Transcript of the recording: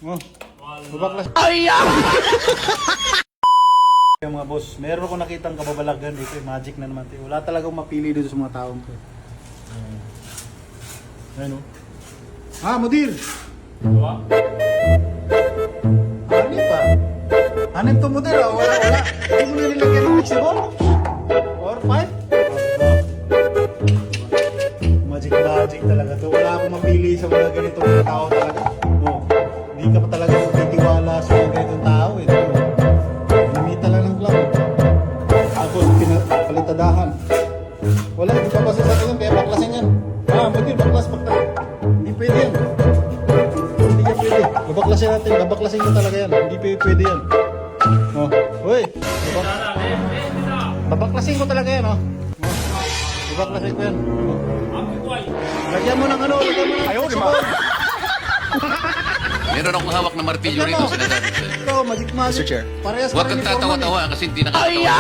Oh, babaklas. Yung mga boss, meron ako nakitang kababalagan dito, magic na naman. Wala talagang mapili dito sa mga taong to. Ayun o. Ah, Mudir! Anim pa. Anim to, Mudir. Wala. Hindi mo na nilagyan ng flexible? Or 5? Magic talaga to. Wala akong mapili sa mga ganitong tao talaga. No. Hindi ka pa talaga magtitiwala sa mga ganitong tao eh. Limita lang ng club. Tapos pinapalitadahan. Wala, hindi pa kasi sa akin kaya baklasin yan. Ah, Mudir, baklas. Hindi pwede yan. Hindi yan pwede. Babaklasin natin, babaklasin ko talaga yan. Hindi pwede yan. Oh, uy. Babaklasin ko talaga yan, oh. Babaklasin ko yan. Lagyan mo ng ano, lagyan mo ng flexible. Meron akong hawak na martilyo rito, sinasabi ko. Ikaw, magic. Mr. Chair. Parehas Huwag ka kang rin uniform tatawa-tawa kasi hindi nakakatawa.